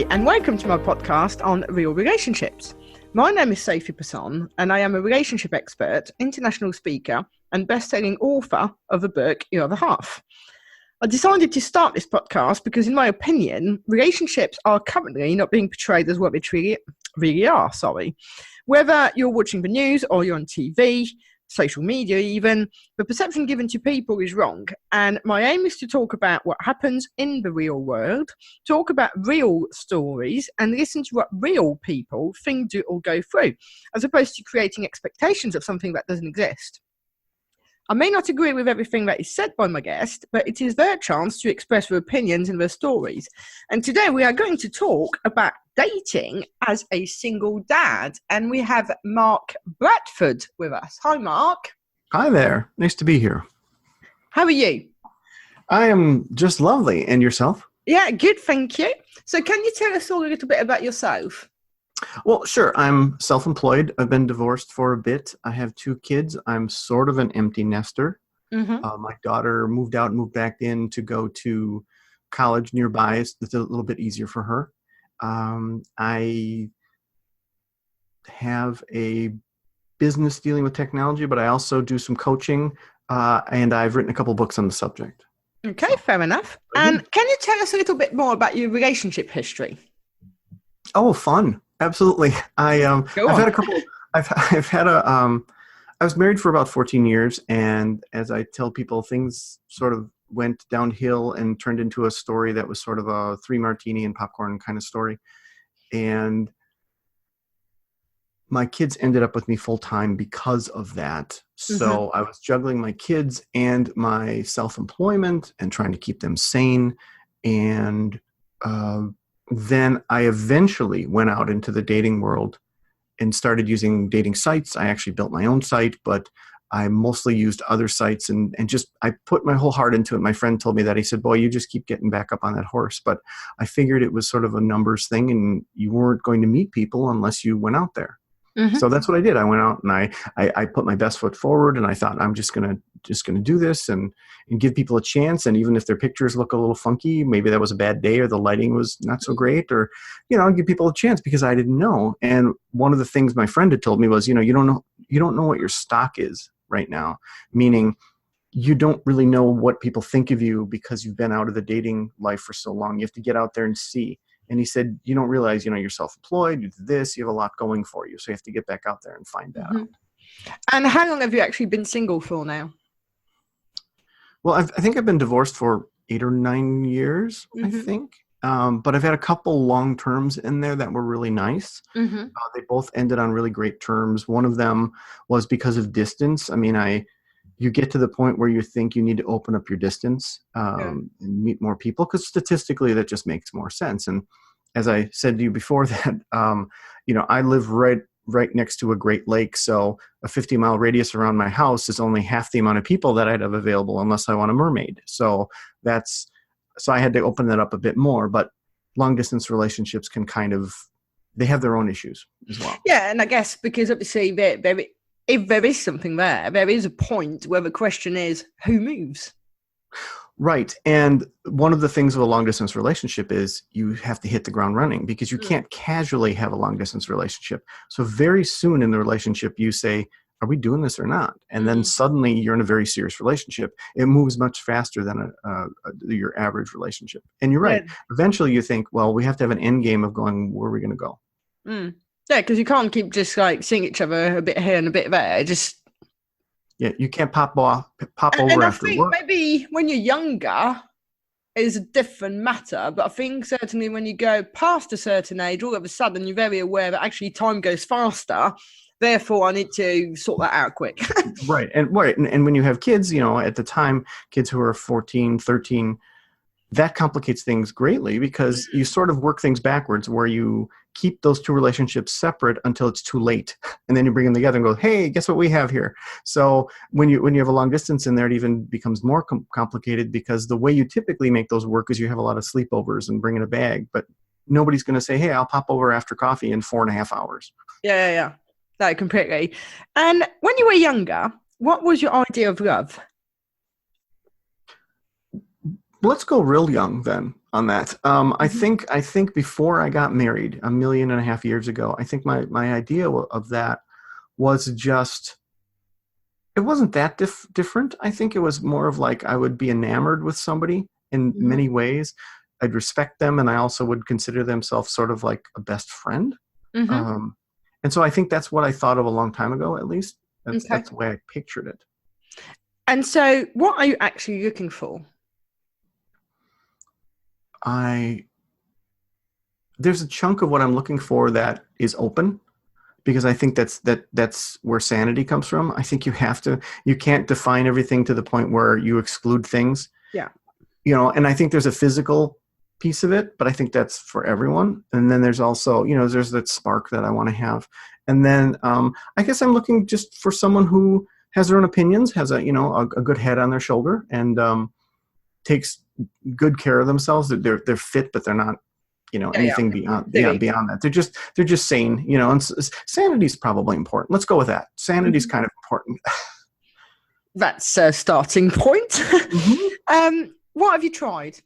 and welcome to my podcast on real relationships. My name is Sophie Passon, and I am a relationship expert, international speaker, and best-selling author of the book Your Other Half. I decided to start this podcast because, in my opinion, relationships are currently not being portrayed as what they really are. Whether you're watching the news or you're on TV, social media even, the perception given to people is wrong. And my aim is to talk about what happens in the real world, talk about real stories, and listen to what real people think, do, or go through, as opposed to creating expectations of something that doesn't exist. I may not agree with everything that is said by my guest, but it is their chance to express their opinions and their stories. And today we are going to talk about dating as a single dad. And we have Mark Bradford with us. Hi, Mark. Hi there. Nice to be here. How are you? I am just lovely. And yourself? Yeah, good, thank you. So can you tell us all a little bit about yourself? Well, sure. I'm self-employed. I've been divorced for a bit. I have 2 kids. I'm sort of an empty nester. My daughter moved out and moved back in to go to college nearby. It's a little bit easier for her. I have a business dealing with technology, but I also do some coaching, and I've written a couple books on the subject. Okay, fair enough. And can you tell us a little bit more about your relationship history? Oh, fun. Absolutely. I was married for about 14 years. And as I tell people, things sort of went downhill and turned into a story that was sort of a 3 martini and popcorn kind of story. And my kids ended up with me full time because of that. So I was juggling my kids and my self-employment and trying to keep them sane. And, then I eventually went out into the dating world and started using dating sites. I actually built my own site, but I mostly used other sites and I put my whole heart into it. My friend told me that. He said, boy, you just keep getting back up on that horse. But I figured it was sort of a numbers thing and you weren't going to meet people unless you went out there. So that's what I did. I went out and I put my best foot forward and I thought I'm just gonna do this and give people a chance. And even if their pictures look a little funky, maybe that was a bad day or the lighting was not so great, or give people a chance because I didn't know. And one of the things my friend had told me was, you don't know what your stock is right now, meaning you don't really know what people think of you because you've been out of the dating life for so long. You have to get out there and see. And he said, you don't realize, you're self-employed, you do this, you have a lot going for you. So you have to get back out there and find that out. And how long have you actually been single for now? Well, I think I've been divorced for 8 or 9 years, I think. But I've had a couple long terms in there that were really nice. They both ended on really great terms. One of them was because of distance. I mean, you get to the point where you think you need to open up your distance and meet more people because statistically that just makes more sense. And as I said to you before that, I live right next to a Great Lake. So a 50-mile radius around my house is only half the amount of people that I'd have available unless I want a mermaid. So I had to open that up a bit more, but long distance relationships can they have their own issues as well. Yeah. And I guess because obviously if there is something there is a point where the question is, who moves? Right. And one of the things of a long distance relationship is you have to hit the ground running because you can't casually have a long distance relationship. So very soon in the relationship, you say, are we doing this or not? And then suddenly you're in a very serious relationship. It moves much faster than your average relationship. And you're right. Eventually you think, well, we have to have an end game of going, where are we going to go? Yeah, because you can't keep just seeing each other a bit here and a bit there. You can't pop over and after I think work. Maybe when you're younger is a different matter, but I think certainly when you go past a certain age, all of a sudden you're very aware that actually time goes faster. Therefore, I need to sort that out quick. Right. And when you have kids, at the time, kids who are 14, 13, that complicates things greatly because you sort of work things backwards where you keep those 2 relationships separate until it's too late. And then you bring them together and go, hey, guess what we have here? So when you have a long distance in there, it even becomes more complicated because the way you typically make those work is you have a lot of sleepovers and bring in a bag, but nobody's going to say, hey, I'll pop over after coffee in 4.5 hours. Yeah. No, completely. And when you were younger, what was your idea of love? let's go real young then on that. I think before I got married 1.5 million years ago, I think my idea of that was just, it wasn't that different. I think it was more of like I would be enamored with somebody in many ways. I'd respect them, and I also would consider themselves sort of like a best friend. And so I think that's what I thought of a long time ago, at least. That's the way I pictured it. And so what are you actually looking for? There's a chunk of what I'm looking for that is open, because I think that's where sanity comes from. I think you can't define everything to the point where you exclude things. Yeah. And I think there's a physical piece of it, but I think that's for everyone. And then there's also, there's that spark that I want to have. And then I guess I'm looking just for someone who has their own opinions, has a good head on their shoulder, and takes good care of themselves. They're fit, but they're not, anything beyond that. They're just sane, and sanity's probably important. Let's go with that. Sanity's kind of important. That's a starting point. What have you tried?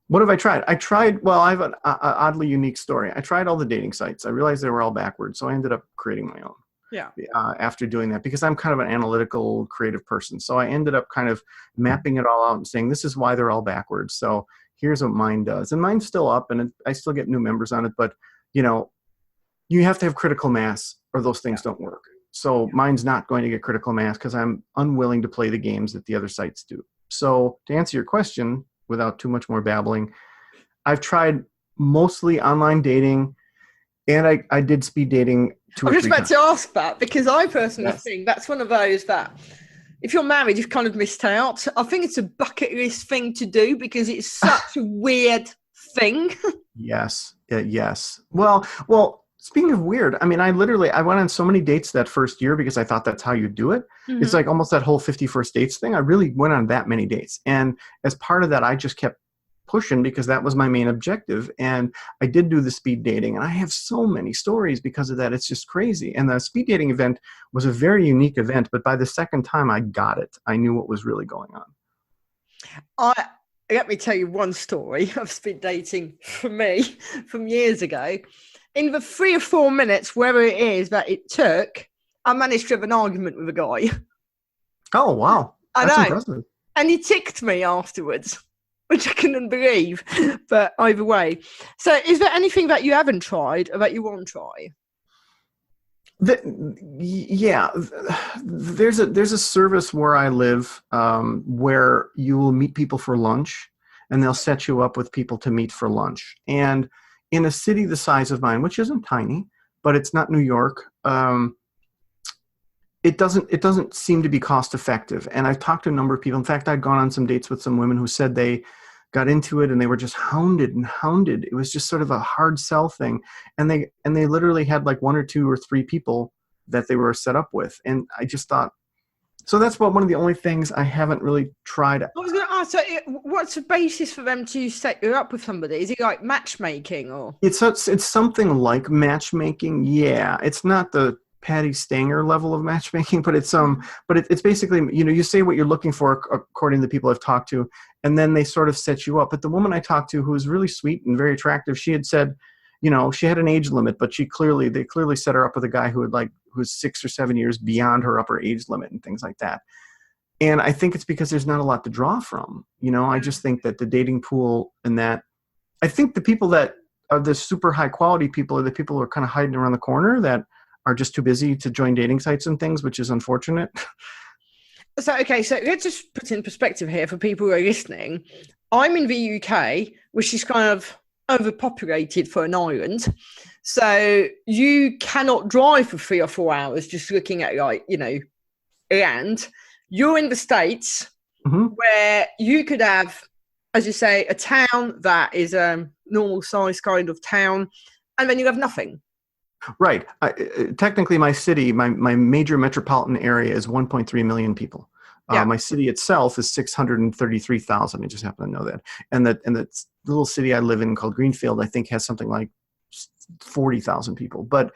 What have I tried? Well, I have an oddly unique story. I tried all the dating sites. I realized they were all backwards, so I ended up creating my own. Yeah. After doing that, because I'm kind of an analytical, creative person. So I ended up kind of mapping it all out and saying, this is why they're all backwards. So here's what mine does. And mine's still up, and I still get new members on it. But, you have to have critical mass or those things don't work. So mine's not going to get critical mass because I'm unwilling to play the games that the other sites do. So to answer your question, without too much more babbling, I've tried mostly online dating, and I did speed dating. I'm just about to ask that, because I personally think that's one of those that if you're married, you've kind of missed out. I think it's a bucket list thing to do because it's such a weird thing. Yes. Well, speaking of weird, I mean, I went on so many dates that first year because I thought that's how you do it. It's like almost that whole 50 first dates thing. I really went on that many dates. And as part of that, I just kept pushing because that was my main objective. And I did do the speed dating, and I have so many stories because of that. It's just crazy. And the speed dating event was a very unique event, but by the second time I got it, I knew what was really going on. Let me tell you one story of speed dating for me from years ago. In the 3 or 4 minutes, wherever it is that it took, I managed to have an argument with a guy. Oh, wow. That's impressive. And he ticked me afterwards, which I couldn't believe. But either way. So is there anything that you haven't tried or that you want to try? There's a service where I live where you will meet people for lunch, and they'll set you up with people to meet for lunch. And in a city the size of mine, which isn't tiny, but it's not New York, it doesn't seem to be cost effective. And I've talked to a number of people. In fact, I'd gone on some dates with some women who said they got into it and they were just hounded. It was just sort of a hard sell thing. And they literally had like 1 or 2 or 3 people that they were set up with. And I just thought, so that's one of the only things I haven't really tried. I was going to ask, so what's the basis for them to set you up with somebody? Is it like matchmaking or? It's something like matchmaking. Yeah, it's not the Patty Stanger level of matchmaking, but it's basically, you say what you're looking for according to the people I've talked to, and then they sort of set you up. But the woman I talked to, who was really sweet and very attractive, she had said, she had an age limit, but they clearly set her up with a guy who's 6 or 7 years beyond her upper age limit and things like that. And I think it's because there's not a lot to draw from. I just think that the dating pool and that, I think the people that are the super high quality people are the people who are kind of hiding around the corner that are just too busy to join dating sites and things, which is unfortunate. So let's just put in perspective here for people who are listening. I'm in the UK, which is kind of overpopulated for an island. So you cannot drive for 3 or 4 hours just looking at land. You're in the States where you could have, as you say, a town that is a normal size kind of town, and then you have nothing. Right. Technically, my city, my major metropolitan area is 1.3 million people. My city itself is 633,000. I just happen to know that. And that little city I live in called Greenfield, I think, has something like 40,000 people. But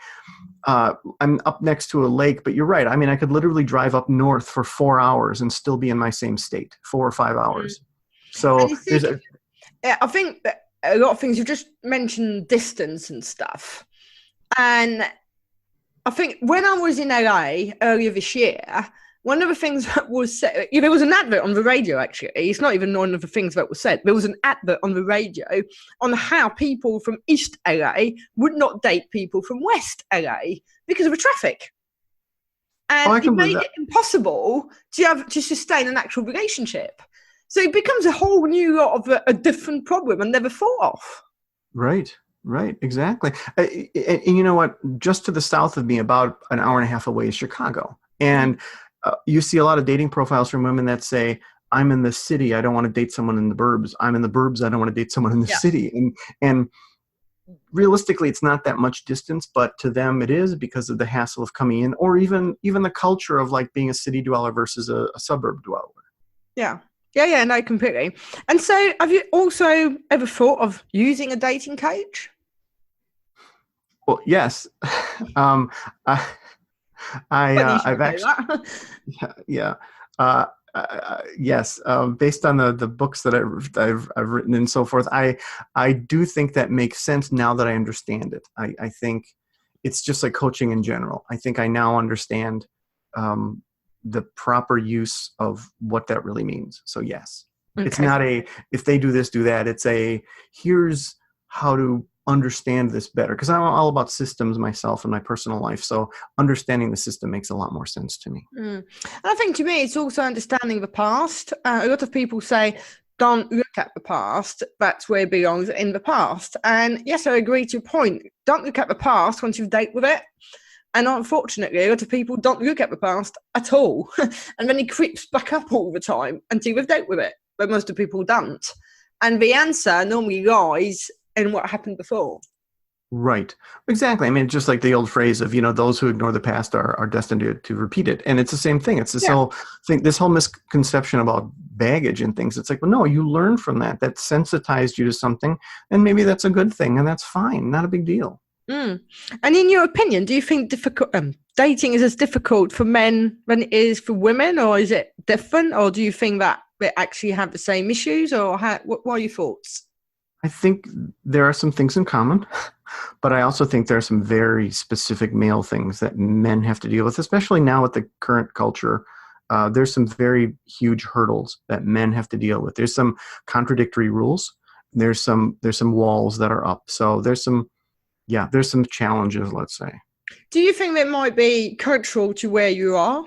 I'm up next to a lake. But you're right. I mean, I could literally drive up north for 4 hours and still be in my same state, 4 or 5 hours. So And you see, I think that a lot of things you've just mentioned distance and stuff. And I think when I was in LA earlier this year, one of the things that was said, there was an advert on the radio, actually. It's not even one of the things that was said. There was an advert on the radio on how people from East LA would not date people from West LA because of the traffic. And it made it impossible to sustain an actual relationship. So it becomes a whole new lot of a different problem and never thought of. Right, exactly. And you know what? Just to the south of me, about an hour and a half away, is Chicago. And you see a lot of dating profiles from women that say, I'm in the city, I don't want to date someone in the burbs. I'm in the burbs, I don't want to date someone in the city. And realistically, it's not that much distance, but to them it is, because of the hassle of coming in, or even the culture of like being a city dweller versus a suburb dweller. Yeah, no, completely. And so have you also ever thought of using a dating coach? Well, yes. I've actually, yes. Based on the books that I've written and so forth, I do think that makes sense now that I understand it. I think it's just like coaching in general. I think I now understand the proper use of what that really means. So yes, It's not if they do this, do that. It's here's how to understand this better, because I'm all about systems myself in my personal life. So understanding the system makes a lot more sense to me. And I think to me, it's also understanding the past. A lot of people say, don't look at the past. That's where it belongs, in the past. And yes, I agree to a point. Don't look at the past once you've dealt with it. And unfortunately, a lot of people don't look at the past at all. And then it creeps back up all the time until we've dealt with it. But most of the people don't. And the answer normally lies in what happened before. Right. Exactly. I mean, just like the old phrase of, those who ignore the past are destined to repeat it. And it's the same thing. It's this whole thing, this whole misconception about baggage and things. It's like, well, no, you learn from that. That sensitized you to something. And maybe that's a good thing. And that's fine. Not a big deal. And in your opinion, do you think dating is as difficult for men than it is for women? Or is it different? Or do you think that they actually have the same issues? Or what are your thoughts? I think there are some things in common, but I also think there are some very specific male things that men have to deal with, especially now with the current culture. There's some very huge hurdles that men have to deal with. There's some contradictory rules. There's some walls that are up. So there's some challenges, let's say. Do you think that might be cultural to where you are?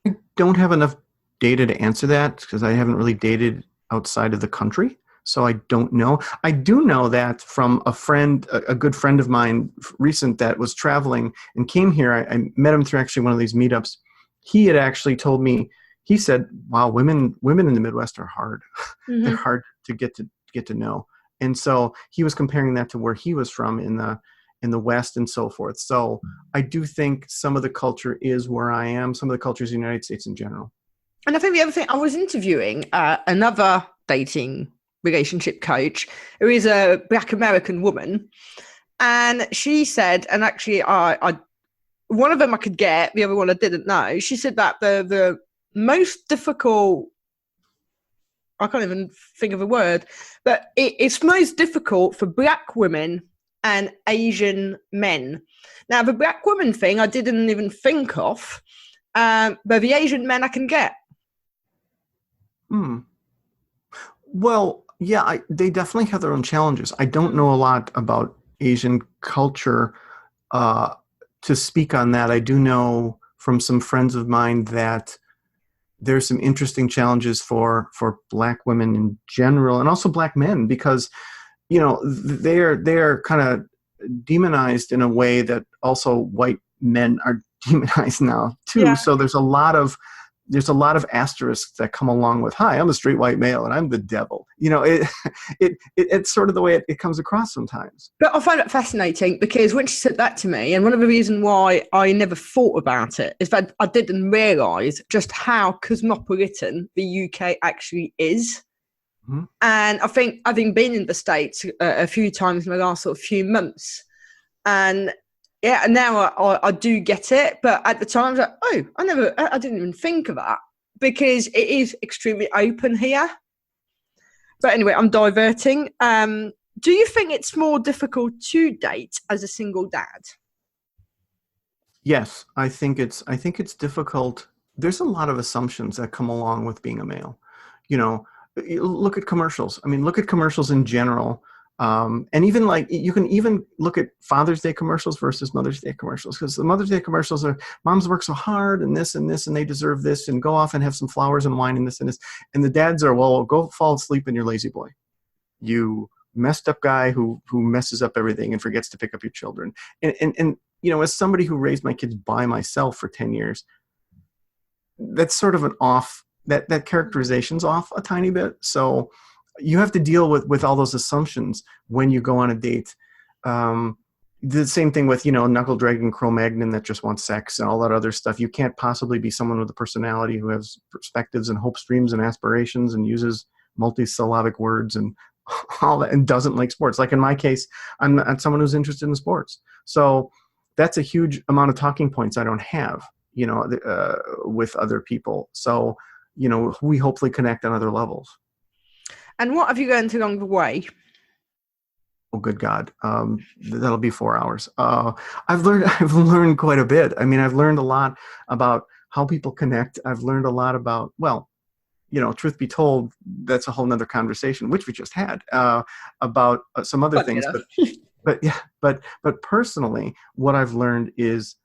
I don't have enough data to answer that because I haven't really dated outside of the country. So I don't know. I do know that from a good friend of mine recent that was traveling and came here. I met him through actually one of these meetups. He had actually told me, he said, wow, women in the Midwest are hard. Mm-hmm. They're hard to get to know. And so he was comparing that to where he was from in the West and so forth. So I do think some of the culture is where I am. Some of the culture is the United States in general. And I think the other thing, I was interviewing another dating relationship coach who is a Black American woman. And she said, and actually I one of them I could get, the other one I didn't know. She said that the most difficult, I can't even think of a word, but it's most difficult for Black women and Asian men. Now, the Black woman thing I didn't even think of, but the Asian men I can get. Well, yeah, they definitely have their own challenges. I don't know a lot about Asian culture to speak on that. I do know from some friends of mine that there's some interesting challenges for Black women in general, and also Black men, because they're kind of demonized in a way that also white men are demonized now too. Yeah. So there's a lot of asterisks that come along with, hi, I'm a straight white male and I'm the devil. It's sort of the way it comes across sometimes. But I find it fascinating because when she said that to me, and one of the reasons why I never thought about it is that I didn't realise just how cosmopolitan the UK actually is. Mm-hmm. And I think having been in the States a few times in the last sort of few months, and yeah, now I do get it, but at the time I was like, I didn't even think of that. because it is extremely open here. But anyway, I'm diverting. Do you think it's more difficult to date as a single dad? Yes, I think it's difficult. There's a lot of assumptions that come along with being a male. You know, look at commercials. I mean, look at commercials in general. And even like you can even look at Father's Day commercials versus Mother's Day commercials, because the Mother's Day commercials are moms work so hard and this and this and they deserve this and go off and have some flowers and wine and this and this. And the dads are, well, go fall asleep in your lazy boy. You messed up guy who messes up everything and forgets to pick up your children. And you know, as somebody who raised my kids by myself for 10 years, that's sort of an off, that characterization's off a tiny bit. So you have to deal with all those assumptions when you go on a date. The same thing with, you know, knuckle dragging Cro-Magnon that just wants sex and all that other stuff. You can't possibly be someone with a personality who has perspectives and hopes, dreams, and aspirations and uses multisyllabic words and all that and doesn't like sports. Like in my case, I'm not someone who's interested in sports. So that's a huge amount of talking points I don't have, you know, with other people. So, you know, we hopefully connect on other levels. And what have you learned along the way? Oh, good God. That'll be 4 hours. I've learned quite a bit. I mean, I've learned a lot about how people connect. I've learned a lot about, well, you know, truth be told, that's a whole nother conversation, which we just had, about some other things. But personally, what I've learned is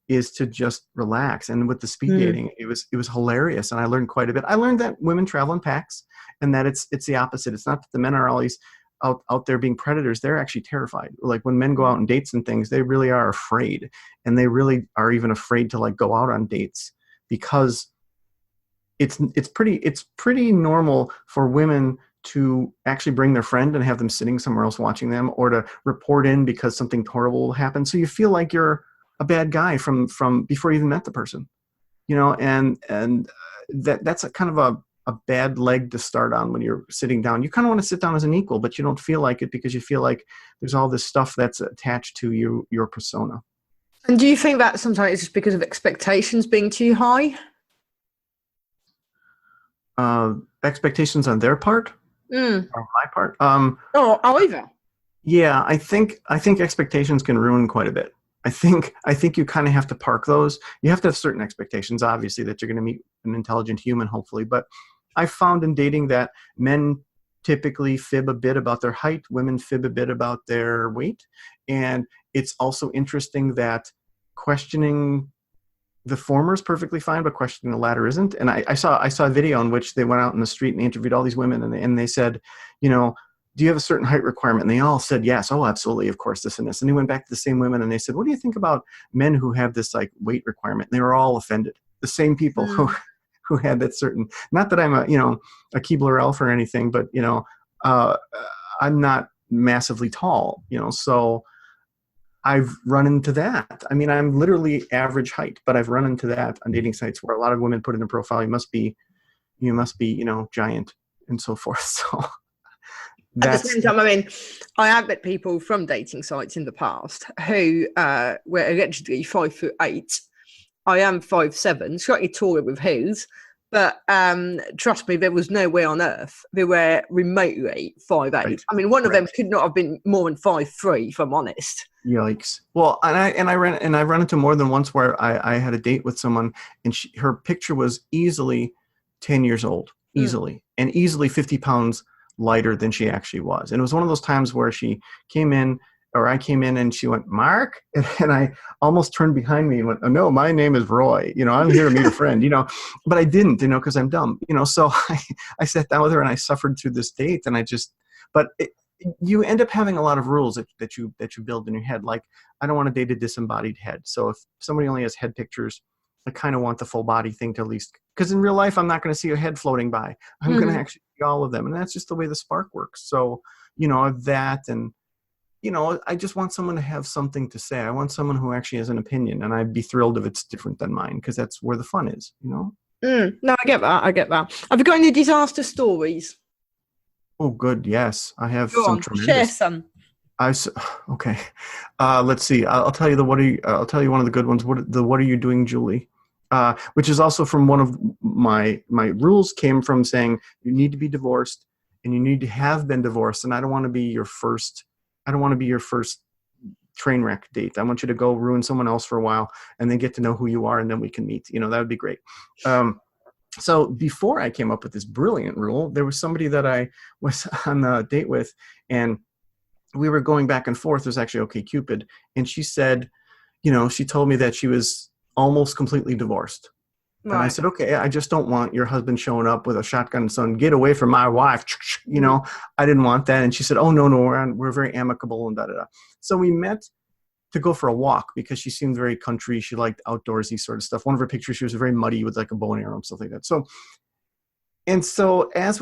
to just relax. And with the speed dating, it was hilarious. And I learned quite a bit. I learned that women travel in packs and that it's the opposite. It's not that the men are always out there being predators. They're actually terrified. Like when men go out on dates and things, they really are afraid. And they really are even afraid to like go out on dates because it's pretty normal for women to actually bring their friend and have them sitting somewhere else watching them, or to report in because something horrible happened. So you feel like you're a bad guy from before you even met the person, you know, and that's a kind of a bad leg to start on when you're sitting down. You kind of want to sit down as an equal, but you don't feel like it because you feel like there's all this stuff that's attached to your persona. And do you think that sometimes it's just because of expectations being too high? Expectations on their part or my part? Or either. Yeah, I think expectations can ruin quite a bit. I think you kind of have to park those. You have to have certain expectations, obviously, that you're going to meet an intelligent human, hopefully. But I found in dating that men typically fib a bit about their height, women fib a bit about their weight. And it's also interesting that questioning the former is perfectly fine, but questioning the latter isn't. And I saw a video in which they went out in the street and they interviewed all these women, and they said, you know, do you have a certain height requirement? And they all said, yes. Oh, absolutely. Of course, this and this. And they went back to the same women and they said, what do you think about men who have this like weight requirement? And they were all offended. The same people who had that certain, not that I'm a Keebler elf or anything, but, you know, I'm not massively tall, you know, so I've run into that. I mean, I'm literally average height, but I've run into that on dating sites where a lot of women put in a profile, you must be, you know, giant and so forth. So at the same time, I mean, I have met people from dating sites in the past who were allegedly 5'8". I am 5'7", slightly taller with heels, but trust me, there was no way on earth they were remotely 5'8". Right. I mean, one of them could not have been more than 5'3", if I'm honest. Yikes! Well, I run into more than once where I had a date with someone and her picture was easily 10 years old, and easily 50 pounds lighter than she actually was. And it was one of those times where she came in, or I came in, and she went, Mark? And I almost turned behind me and went, oh, no, my name is Roy. You know, I'm here to meet a friend, you know, but I didn't, you know, because I'm dumb, you know. So I sat down with her and I suffered through this date, and you end up having a lot of rules that you build in your head. Like, I don't want to date a disembodied head. So if somebody only has head pictures, I kind of want the full body thing to at least, because in real life, I'm not going to see a head floating by. I'm going to actually see all of them. And that's just the way the spark works. So, you know, that, and, you know, I just want someone to have something to say. I want someone who actually has an opinion, and I'd be thrilled if it's different than mine, because that's where the fun is, you know? No, I get that. Have you got any disaster stories? Oh, good. Yes, I have. Go on, share some. Okay. Let's see. I'll tell you I'll tell you one of the good ones. What are you doing, Julie? which is also from one of my rules came from saying you need to be divorced and you need to have been divorced. And I don't want to be your first train wreck date. I want you to go ruin someone else for a while and then get to know who you are. And then we can meet, that would be great. So before I came up with this brilliant rule, there was somebody that I was on a date with, and we were going back and forth. It was actually OkCupid. And she said, she told me that she was almost completely divorced. Right. And I said, okay, I just don't want your husband showing up with a shotgun and saying, get away from my wife. I didn't want that. And she said, oh, no, we're very amicable and da-da-da. So we met to go for a walk because she seemed very country. She liked outdoorsy sort of stuff. One of her pictures, she was very muddy with like a bow and arrow and stuff like that. So as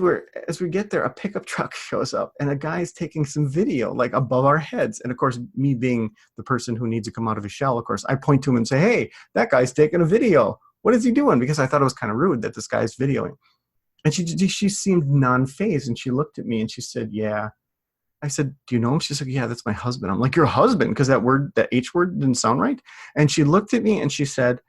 we get there, a pickup truck shows up and a guy's taking some video like above our heads. And of course, me being the person who needs to come out of his shell, of course, I point to him and say, hey, that guy's taking a video. What is he doing? Because I thought it was kind of rude that this guy's videoing. And she seemed non-phased, and she looked at me and she said, yeah. I said, do you know him? She said, yeah, that's my husband. I'm like, your husband? Because that H word didn't sound right. And she looked at me and she said,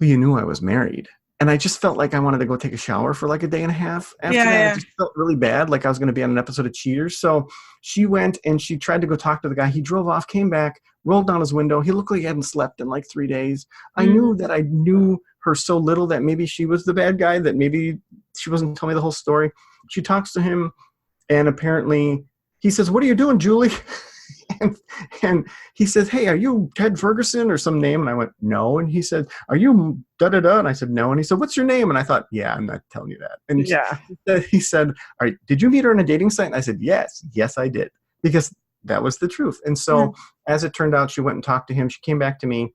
well, you knew I was married. And I just felt like I wanted to go take a shower for like a day and a half. After that, I just felt really bad, like I was going to be on an episode of Cheaters. So she went and she tried to go talk to the guy. He drove off, came back, rolled down his window. He looked like he hadn't slept in like 3 days. I knew that I knew her so little that maybe she was the bad guy, that maybe she wasn't telling me the whole story. She talks to him. And apparently he says, what are you doing, Julie? and he says, hey, are you Ted Ferguson or some name? And I went, no. And he said, are you da-da-da? And I said, no. And he said, what's your name? And I thought, yeah, I'm not telling you that. And he said, all right, did you meet her on a dating site? And I said, yes, I did. Because that was the truth. And so as it turned out, she went and talked to him. She came back to me.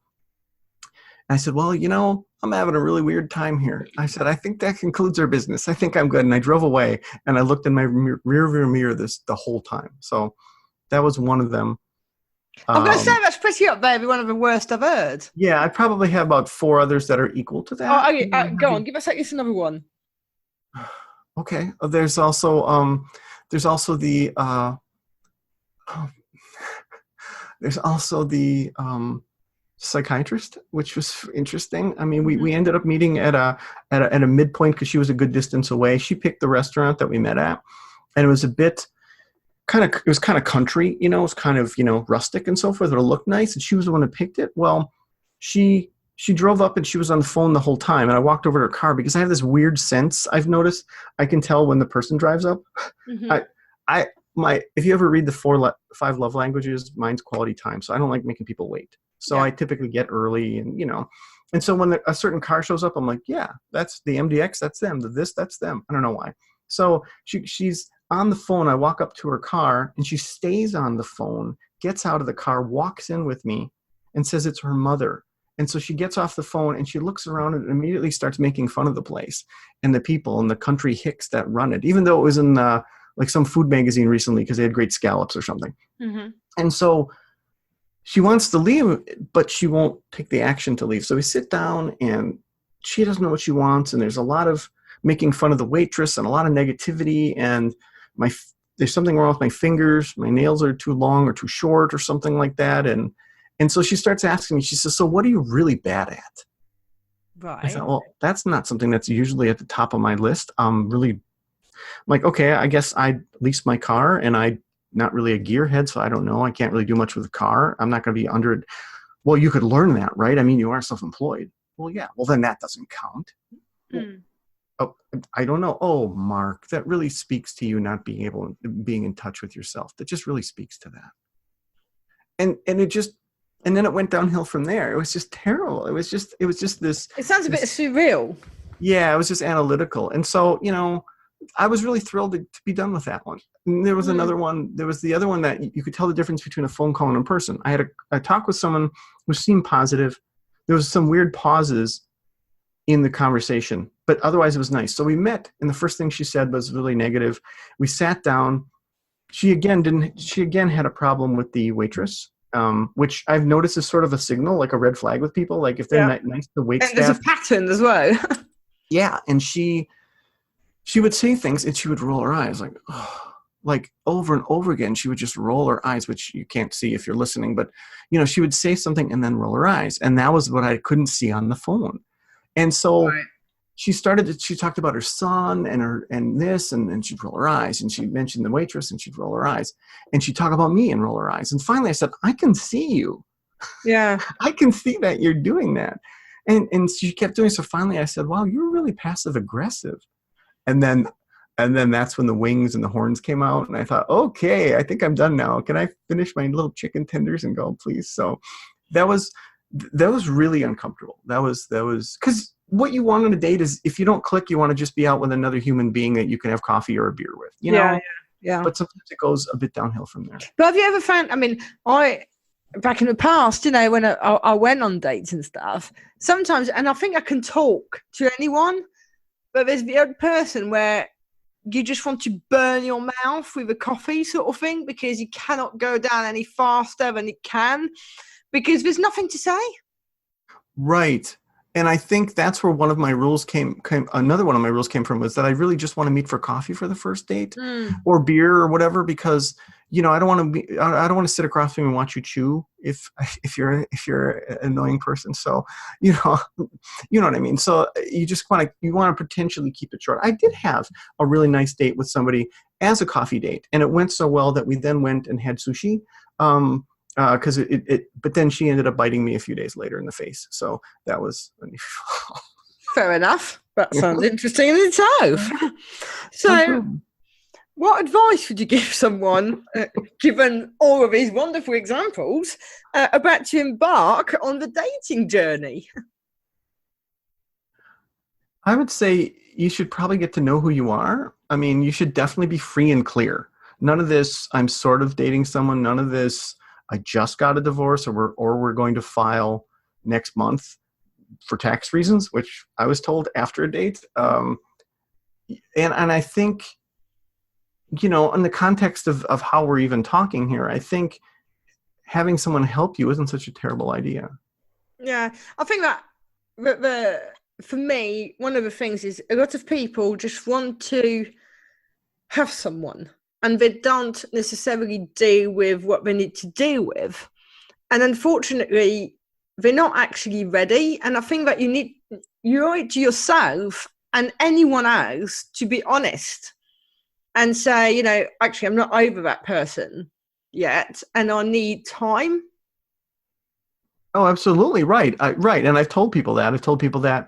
And I said, well, I'm having a really weird time here. I said, I think that concludes our business. I think I'm good. And I drove away and I looked in my rear mirror the whole time. So that was one of them. I'm going to say that's pretty up there with one of the worst I've heard. Yeah, I probably have about 4 others that are equal to that. Oh, okay, go on. Give us at least another one. Okay. There's also the psychiatrist, which was interesting. I mean, we ended up meeting at a midpoint because she was a good distance away. She picked the restaurant that we met at, and it was a bit it was kind of country, it was kind of, rustic and so forth. It'll look nice. And she was the one who picked it. Well, she drove up and she was on the phone the whole time. And I walked over to her car because I have this weird sense. I've noticed I can tell when the person drives up. If you ever read the 5 love languages, mine's quality time. So I don't like making people wait. So I typically get early and, and so when a certain car shows up, I'm like, yeah, that's the MDX. That's them. That's them. I don't know why. So she's on the phone. I walk up to her car and she stays on the phone, gets out of the car, walks in with me and says it's her mother. And so she gets off the phone and she looks around and immediately starts making fun of the place and the people and the country hicks that run it, even though it was in like some food magazine recently because they had great scallops or something. And so she wants to leave, but she won't take the action to leave. So we sit down and she doesn't know what she wants. And there's a lot of making fun of the waitress and a lot of negativity. And there's something wrong with my fingers. My nails are too long or too short or something like that. And so she starts asking me, she says, so what are you really bad at? Right. I said, well, that's not something that's usually at the top of my list. I'm like, okay, I guess I lease my car and I'm not really a gearhead, so I don't know. I can't really do much with a car. I'm not going to be under it. Well, you could learn that, right? I mean, you are self-employed. Well, yeah. Well, then that doesn't count. Oh, I don't know. Oh, Mark, that really speaks to you not being in touch with yourself. That just really speaks to that. And then it went downhill from there. It was just terrible. It was just this. It sounds a bit surreal. Yeah, it was just analytical. And so, I was really thrilled to be done with that one. And there was another one. There was the other one that you could tell the difference between a phone call and a person. I had a talk with someone who seemed positive. There was some weird pauses in the conversation, but otherwise it was nice. So we met, and the first thing she said was really negative. We sat down. She again had a problem with the waitress, which I've noticed is sort of a signal, like a red flag with people. Like if they're nice, the wait staff. There's a pattern as well. Yeah, and she would say things and she would roll her eyes like, oh, like over and over again, she would just roll her eyes, which you can't see if you're listening, but she would say something and then roll her eyes. And that was what I couldn't see on the phone. And so Right. she talked about her son and this, and she'd roll her eyes, and she mentioned the waitress and she'd roll her eyes, and she'd talk about me and roll her eyes. And finally I said, I can see you. Yeah. I can see that you're doing that. And she kept doing so. Finally I said, wow, you're really passive aggressive. And then that's when the wings and the horns came out, and I thought, okay, I think I'm done now. Can I finish my little chicken tenders and go, please? So that was really uncomfortable. That was because what you want on a date is, if you don't click, you want to just be out with another human being that you can have coffee or a beer with, Yeah. But sometimes it goes a bit downhill from there. But have you ever found, I mean, back in the past, when I went on dates and stuff, sometimes, and I think I can talk to anyone, but there's the other person where you just want to burn your mouth with a coffee sort of thing, because you cannot go down any faster than it can, because there's nothing to say. Right. And I think that's where one of my rules another one of my rules came from, was that I really just want to meet for coffee for the first date, or beer or whatever, because I don't want to sit across from you and watch you chew if you're an annoying person. So, you know what I mean? So you just want to potentially keep it short. I did have a really nice date with somebody as a coffee date, and it went so well that we then went and had sushi. But then she ended up biting me a few days later in the face. So that was unusual. Fair enough. That sounds interesting in itself. So, what advice would you give someone, given all of these wonderful examples, about to embark on the dating journey? I would say you should probably get to know who you are. I mean, you should definitely be free and clear. None of this, I'm sort of dating someone. None of this, I just got a divorce, or we're going to file next month for tax reasons, which I was told after a date. And I think, in the context of how we're even talking here, I think having someone help you isn't such a terrible idea. Yeah, I think that for me, one of the things is a lot of people just want to have someone, and they don't necessarily deal with what they need to deal with. And unfortunately, they're not actually ready. And I think that you owe it to yourself and anyone else to be honest and say, actually, I'm not over that person yet, and I need time. Oh, absolutely. Right. Right. And I've told people that,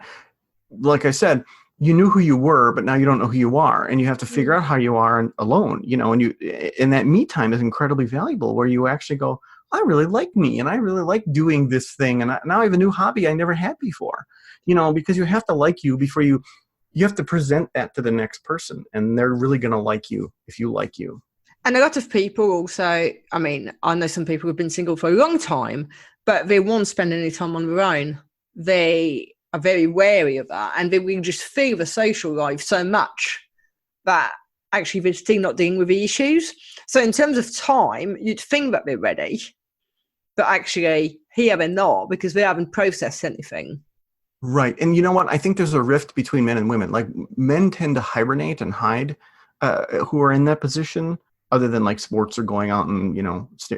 like I said, you knew who you were, but now you don't know who you are, and you have to figure out how you are alone, and that me time is incredibly valuable, where you actually go, I really like me, and I really like doing this thing. And now I have a new hobby I never had before, because you have to like you before you have to present that to the next person, and they're really going to like you if you like you. And a lot of people also, I mean, I know some people who've been single for a long time, but they won't spend any time on their own. They are very wary of that, and they will just feel the social life so much that actually they're still not dealing with the issues. So in terms of time, you'd think that they're ready, but actually here they're not, because they haven't processed anything. Right. And you know what? I think there's a rift between men and women. Like, men tend to hibernate and hide, who are in that position, other than like sports or going out and,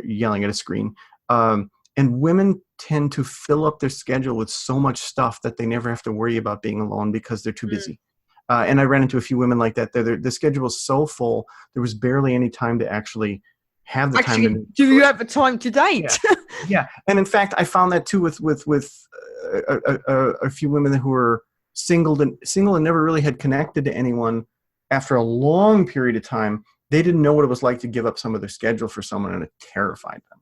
yelling at a screen. And women tend to fill up their schedule with so much stuff that they never have to worry about being alone because they're too busy. And I ran into a few women like that. The schedule was so full, there was barely any time to actually have the time. Do you have the time to date? Yeah. And in fact, I found that too with a few women who were single and never really had connected to anyone. After a long period of time, they didn't know what it was like to give up some of their schedule for someone, and it terrified them.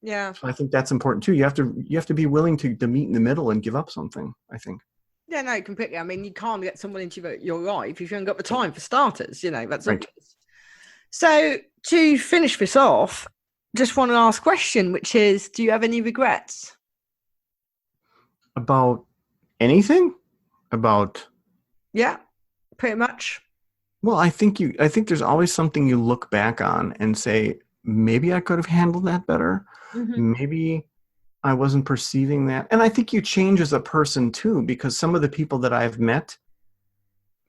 Yeah. So I think that's important too. You have to be willing to meet in the middle and give up something, I think. Yeah, no, completely. I mean, you can't get someone into your life if you haven't got the time, for starters. That's right. Obvious. So to finish this off, just want to ask a question, which is, do you have any regrets? About anything? Yeah, pretty much. Well, I think there's always something you look back on and say, maybe I could have handled that better. Mm-hmm. Maybe I wasn't perceiving that. And I think you change as a person too, because some of the people that I've met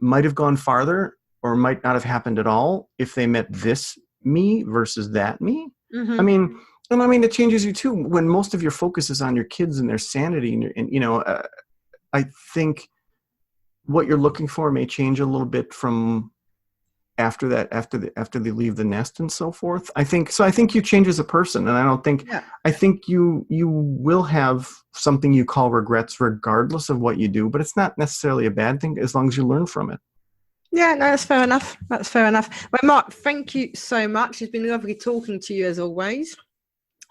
might have gone farther or might not have happened at all if they met this me versus that me. Mm-hmm. I mean, it changes you too when most of your focus is on your kids and their sanity, and I think what you're looking for may change a little bit from after they leave the nest and so forth. I think you change as a person, and I think you will have something you call regrets regardless of what you do, but it's not necessarily a bad thing as long as you learn from it. Yeah, no, that's fair enough. Well, Mark, thank you so much. It's been lovely talking to you as always.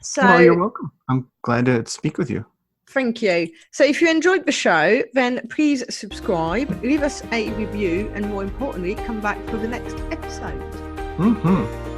So, well, you're welcome. I'm glad to speak with you. Thank you. So if you enjoyed the show, then please subscribe, leave us a review, and more importantly, come back for the next episode. Mm-hmm.